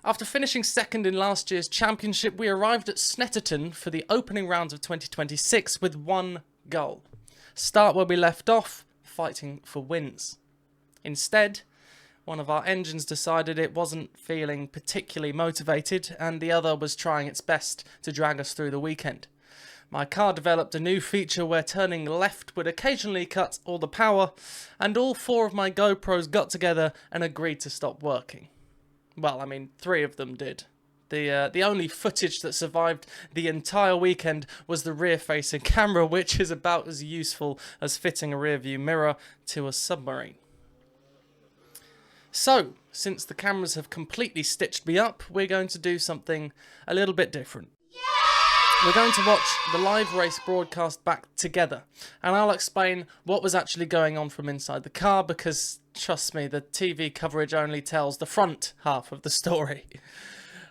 After finishing second in last year's championship, we arrived at Snetterton for the opening rounds of 2026 with one goal. Start where we left off, fighting for wins. Instead, one of our engines decided it wasn't feeling particularly motivated, and the other was trying its best to drag us through the weekend. My car developed a new feature where turning left would occasionally cut all the power, and all 4 of my GoPros got together and agreed to stop working. Well, I mean, 3 of them did. The only footage that survived the entire weekend was the rear-facing camera, which is about as useful as fitting a rear-view mirror to a submarine. So, since the cameras have completely stitched me up, we're going to do something a little bit different. We're going to watch the live race broadcast back together, and I'll explain what was actually going on from inside the car, because, trust me, the TV coverage only tells the front half of the story.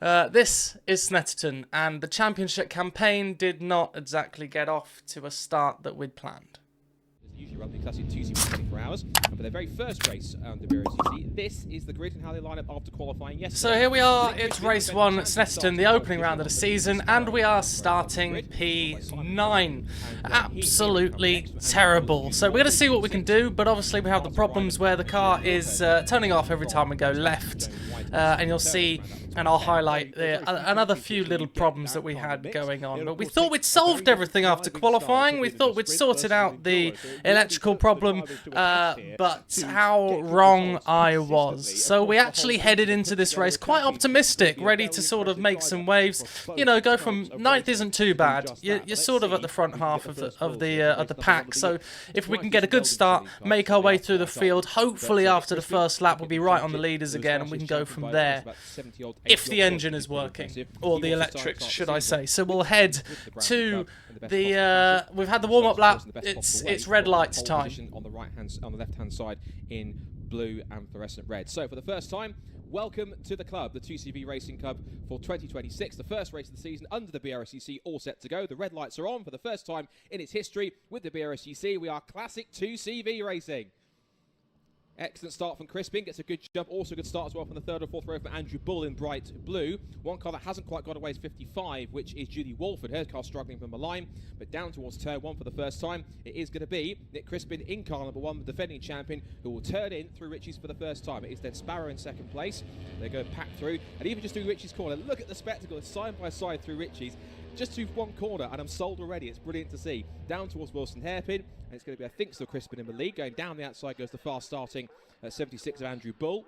This is Snetterton, and the championship campaign did not exactly get off to a start that we'd planned. Usually run the classic 2C 24 hours, and for their very first race the BRCC, this is the grid and how they line up after qualifying yesterday. So here we are, it's race 1 at Snetterton, the opening round of the season, and we are starting P9. Absolutely terrible. So we're going to see what we can do, but obviously we have the problems where the car is turning off every time we go left, and you'll see, and I'll highlight another few little problems that we had going on. But we thought we'd solved everything after qualifying. We thought we'd sorted out the electrical problem, but how wrong I was. So we actually headed into this race quite optimistic, ready to sort of make some waves. You know, go from 9th isn't too bad. You're sort of at the front half of the pack. So if we can get a good start, make our way through the field, hopefully after the first lap we'll be right on the leaders again, and we can go from there. If the engine is working, or the electrics, should I say. So we'll head to the. We've had the warm-up lap. It's red lights time. On the left-hand side in blue and fluorescent red. So for the first time, welcome to the club, the 2CV Racing Club for 2026, the first race of the season under the BRCC, all set to go. The red lights are on for the first time in its history with the BRCC. We are classic 2CV racing. Excellent start from Crispin, gets a good jump, also a good start as well from the 3rd or 4th row from Andrew Bull in bright blue. One car that hasn't quite got away is 55, which is Julie Walford. Her car struggling from the line, but down towards turn 1 for the first time. It is going to be Nick Crispin in car number 1, the defending champion, who will turn in through Richie's for the first time. It is then Sparrow in 2nd place. They go pack through, and even just doing Richie's corner, look at the spectacle, it's side by side through Richie's. Just through one corner, and I'm sold already. It's brilliant to see. Down towards Wilson Hairpin, and it's going to be, I think, still Crispin in the lead. Going down the outside goes the fast starting 76 of Andrew Bull.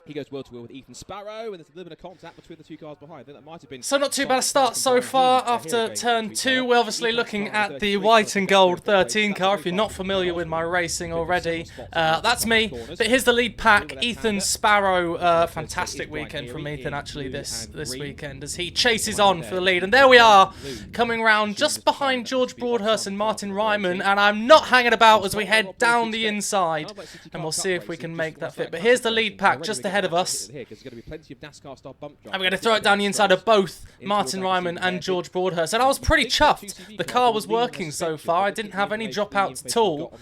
He goes wheel to wheel with Ethan Sparrow, and there's a little bit of contact between the 2 cars behind. I think that might have been. So not too bad a start so far after turn 2. We're obviously looking at the white and gold 13 car. If you're not familiar with my racing already, that's me. But here's the lead pack. Ethan Sparrow, fantastic weekend from Ethan actually this weekend as he chases on for the lead. And there we are, coming round just behind George Broadhurst and Martin Ryman. And I'm not hanging about as we head down the inside, and we'll see if we can make that fit. But here's the lead pack just ahead of us. And we're going to throw it down the inside of both Martin Ryman and George Broadhurst. And I was pretty chuffed. The car was working so far. I didn't have any dropouts at all.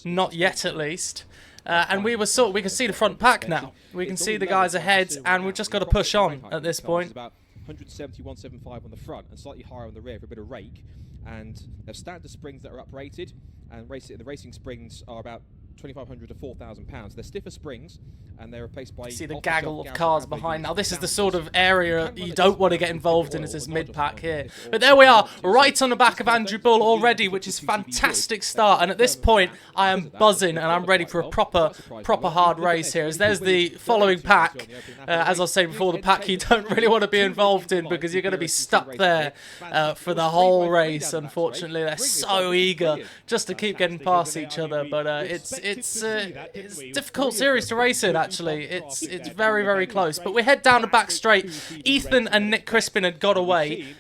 Not yet, at least. And we can see the front pack now. We can see the guys ahead, and we've just got to push on at this point. 170, 175 on the front and slightly higher on the rear for a bit of rake. And they've standard springs that are uprated, and the racing springs are about 2,500 to 4,000 pounds. They're stiffer springs, and they're replaced by. See the gaggle of cars behind. Now this is the sort of area you don't want to get involved in, is this mid-pack here. But there we are, right on the back of Andrew Bull already, which is fantastic start. And at this point, I am buzzing, and I'm ready for a proper hard race here. As there's the following pack. As I was saying before, the pack you don't really want to be involved in because you're going to be stuck there for the whole race. Unfortunately, they're so eager just to keep getting past each other. But it's a difficult series to race in. Actually, it's very, very close. But we head down the back straight. Ethan and Nick Crispin had got away,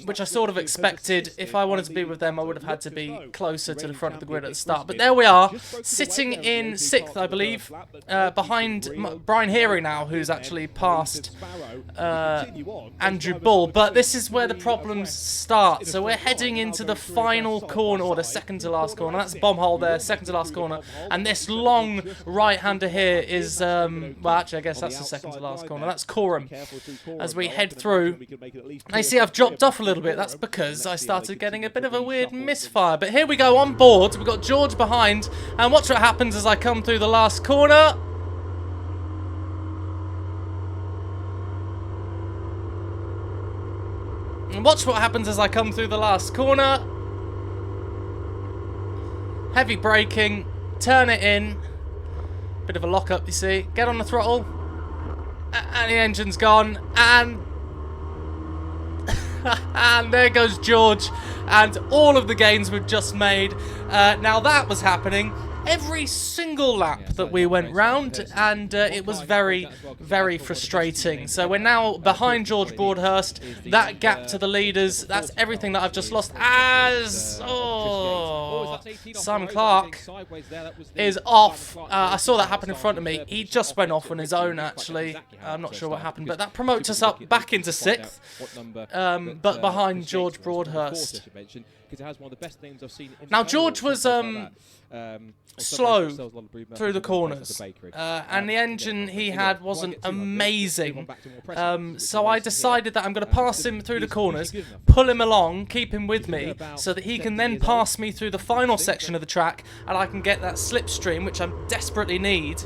which I sort of expected. If I wanted to be with them, I would have had to be closer to the front of the grid at the start. But there we are, sitting in 6th, I believe, behind Brian Hearing now, who's actually passed Andrew Bull. But this is where the problems start. So we're heading into the final corner, or the second to last corner. That's bomb hole there, second to last corner And this long right-hander here is, well, actually, I guess that's the second to last corner. That's Coram. As we head through, now you see I've dropped off a little bit. That's because I started getting a bit of a weird misfire. But here we go on board. We've got George behind. And watch what happens as I come through the last corner. And watch what happens as I come through the last corner. Heavy braking. Turn it in. Bit of a lock-up, you see. Get on the throttle. And the engine's gone. And... and there goes George. And all of the gains we've just made. Now that was happening every single lap that we went round, and it was very, very frustrating. So we're now behind George Broadhurst. That gap to the leaders, that's everything that I've just lost as... Oh, Simon Clark is off. I saw that happen in front of me. He just went off on his own, actually. I'm not sure what happened, but that promotes us up back into 6th, but behind George Broadhurst. Now, George was slow through the corners, and the engine he had wasn't amazing, so I decided that I'm going to pass him through the corners, pull him along, keep him with me, so that he can then pass me through the final section of the track, and I can get that slipstream, which I desperately need,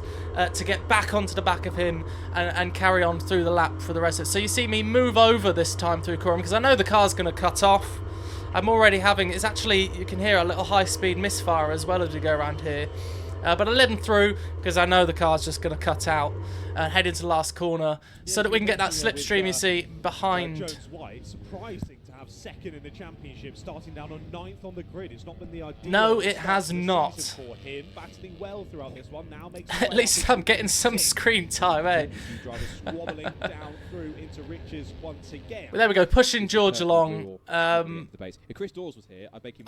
to get back onto the back of him and carry on through the lap for the rest of it. So you see me move over this time through Coram, because I know the car's going to cut off. I'm already having, it's actually, you can hear a little high-speed misfire as well as we go around here. But I let him through because I know the car's just going to cut out and head into the last corner so that we can get that slipstream, you see, behind. Second in the championship, starting down on 9th on the grid. It's not been the ideal. No, it has not. For him, battling well throughout this one. Now makes At least I'm getting some screen time, eh? down through into riches once again. Well, there we go, pushing George along. I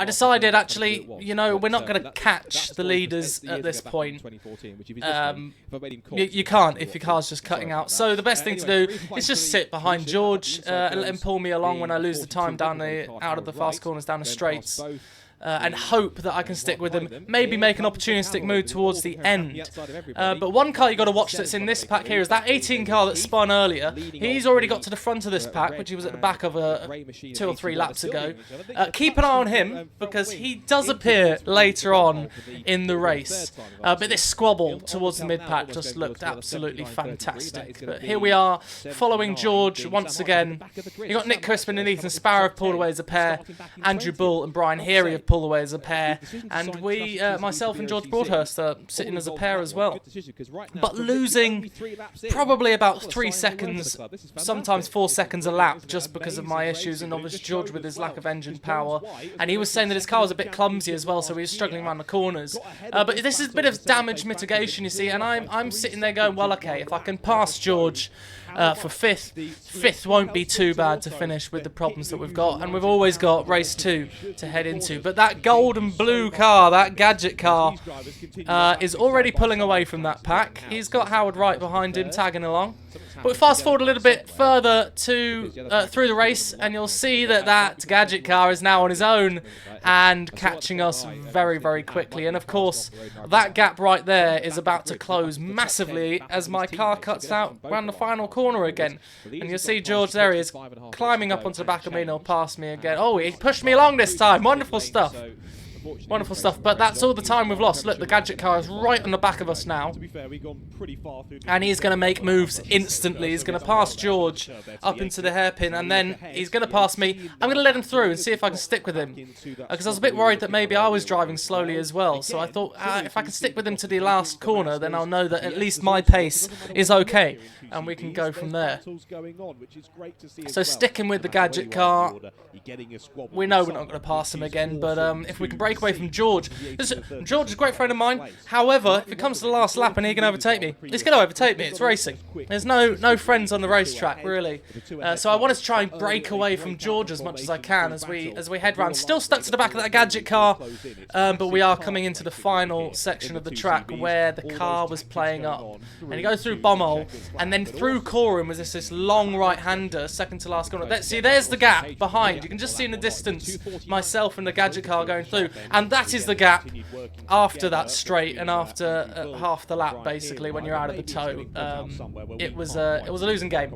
decided, actually, you know, we're not going to catch the leaders at this point. You can't if your car's just cutting out. So the best thing to do is just sit behind George and let him pull me along when I lose the time down out of the fast corners, down the straights, and hope that I can stick with him. Maybe make an opportunistic move towards the end. But one car you got to watch that's in this pack here is that 18 car that spun earlier. He's already got to the front of this pack, which he was at the back of 2 or 3 laps ago. Keep an eye on him, because he does appear later on in the race. But this squabble towards the mid-pack just looked absolutely fantastic. But here we are, following George once again. You got Nick Crispin and Ethan Sparrow have pulled away as a pair. Andrew Bull and Brian Heary have pulled away as a pair, and we, myself and George Broadhurst, are sitting as a pair as well, but losing probably about 3 seconds, sometimes 4 seconds a lap, just because of my issues, and obviously George with his lack of engine power, and he was saying that his car was a bit clumsy as well, so he was struggling around the corners. But this is a bit of damage mitigation, you see, and I'm sitting there going, well, okay, if I can pass George for 5th won't be too bad to finish with the problems that we've got, and we've always got race 2 to head into. But that gold and blue car, that gadget car, is already pulling away from that pack. He's got Howard Wright behind him, tagging along. But we fast forward a little bit further to through the race, and you'll see that that gadget car is now on his own and catching us very, very quickly. And of course, that gap right there is about to close massively as my car cuts out around the final corner again. And you'll see George, there he is, climbing up onto the back of me, and he'll pass me again. Oh, he pushed me along this time. Wonderful stuff. Wonderful stuff, but that's all the time we've lost. Look, the gadget car is right on the back of us now, and he's going to make moves instantly. He's going to pass George up into the hairpin, and then he's going to pass me. I'm going to let him through and see if I can stick with him, because I was a bit worried that maybe I was driving slowly as well. So I thought, if I can stick with him to the last corner, then I'll know that at least my pace is okay, and we can go from there. So sticking with the gadget car, we know we're not going to pass him again, but if we can break away from George. Listen, George is a great friend of mine. However, if it comes to the last lap and he can overtake me, he's going to overtake me. It's racing. There's no friends on the racetrack, really. So I wanted to try and break away from George as much as I can as we head round. Still stuck to the back of that gadget car, but we are coming into the final section of the track where the car was playing up. And he goes through Bommel, and then through Coram was this long right-hander, second to last corner. See, there's the gap behind. You can just see in the distance myself and the gadget car going through. And that is the gap after that straight and after half the lap, basically, when you're out of the toe. It was a losing game.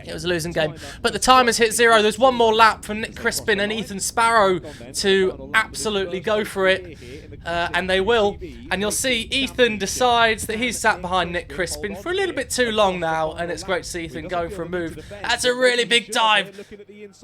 It was a losing game. But the time has hit 0. There's one more lap for Nick Crispin and Ethan Sparrow to absolutely go for it. And they will. And you'll see Ethan decides that he's sat behind Nick Crispin for a little bit too long now. And it's great to see Ethan going for a move. That's a really big dive.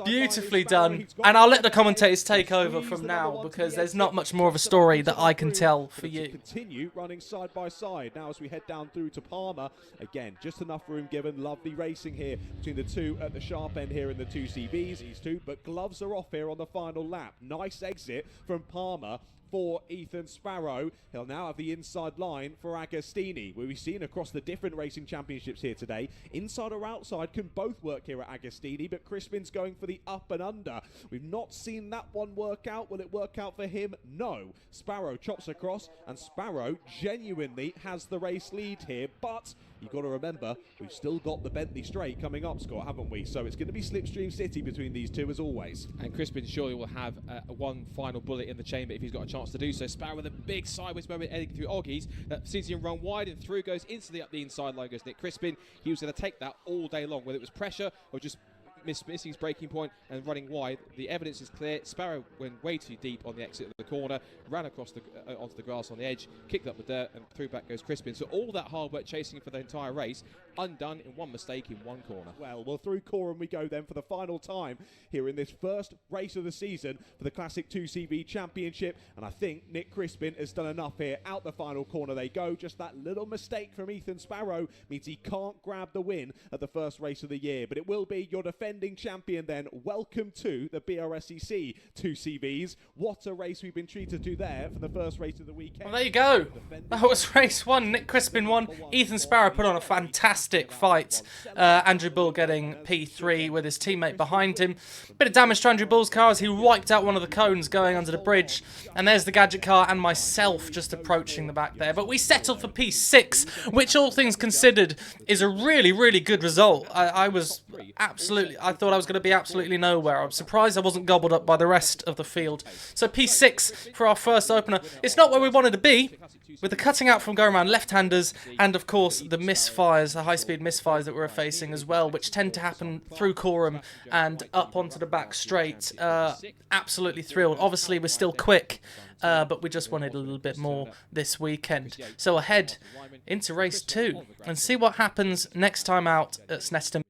Beautifully done. And I'll let the commentators take over from now, because there's not much more of a story that I can tell for you. Continue running side by side. Now as we head down through to Palmer, again, just enough room given. Lovely racing here between the two at the sharp end here in the 2CVs, these two, but gloves are off here on the final lap. Nice exit from Palmer for Ethan Sparrow. He'll now have the inside line for Agostini. We've seen across the different racing championships here today, inside or outside can both work here at Agostini, but Crispin's going for the up and under. We've not seen that one work out. Will it work out for him? No. Sparrow chops across, and Sparrow genuinely has the race lead here, but you've got to remember, we've still got the Bentley Straight coming up, Scott, haven't we? So it's going to be Slipstream City between these two, as always. And Crispin surely will have one final bullet in the chamber if he's got a chance to do so. Sparrow with a big sideways moment heading through Oggies. Sees him run wide and through, goes instantly up the inside line, goes Nick Crispin. He was going to take that all day long, whether it was pressure or just missing his braking point and running wide. The evidence is clear. Sparrow went way too deep on the exit of the corner, ran across the onto the grass on the edge, kicked up the dirt, and through back goes Crispin. So all that hard work chasing for the entire race, undone in one mistake in one corner. Well, through Coram we go then for the final time here in this first race of the season for the Classic 2CV Championship, and I think Nick Crispin has done enough here. Out the final corner they go. Just that little mistake from Ethan Sparrow means he can't grab the win at the first race of the year, but it will be your defending champion then. Welcome to the BRSEC 2CVs. What a race we've been treated to there for the first race of the weekend. Well, there you go. That was race 1. Nick Crispin won. Ethan Sparrow put on a fantastic fight. Andrew Bull getting P3 with his teammate behind him. Bit of damage to Andrew Bull's car as he wiped out one of the cones going under the bridge. And there's the gadget car and myself just approaching the back there. But we settled for P6, which all things considered is a really, really good result. I thought I was going to be absolutely nowhere. I'm surprised I wasn't gobbled up by the rest of the field. So P6 for our first opener. It's not where we wanted to be, with the cutting out from going around left-handers, and of course the misfires, the high-speed misfires that we're facing as well, which tend to happen through Coram and up onto the back straight. Absolutely thrilled. Obviously we're still quick, but we just wanted a little bit more this weekend. So ahead into race 2 and see what happens next time out at Snetterton.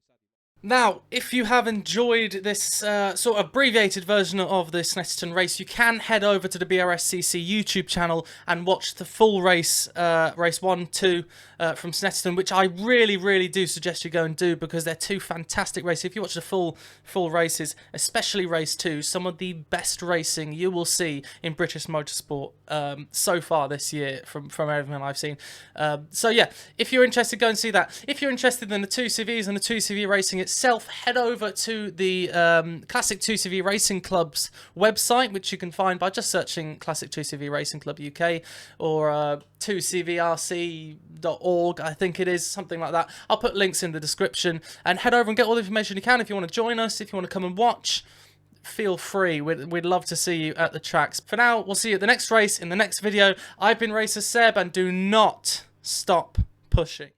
Now, if you have enjoyed this sort of abbreviated version of the Snetterton race, you can head over to the BRSCC YouTube channel and watch the full race, race 1, 2 from Snetterton, which I really, really do suggest you go and do, because they're two fantastic races. If you watch the full races, especially race 2, some of the best racing you will see in British motorsport so far this year from everything I've seen. So yeah, if you're interested, go and see that. If you're interested in the 2CVs and the 2CV racing itself, head over to the Classic 2CV Racing Club's website, which you can find by just searching Classic 2CV Racing Club UK or 2cvrc.org, I think it is, something like that. I'll put links in the description, and head over and get all the information you can. If you want to join us, if you want to come and watch, feel free. We'd love to see you at the tracks. For now, we'll see you at the next race in the next video. I've been Racer Seb, and do not stop pushing.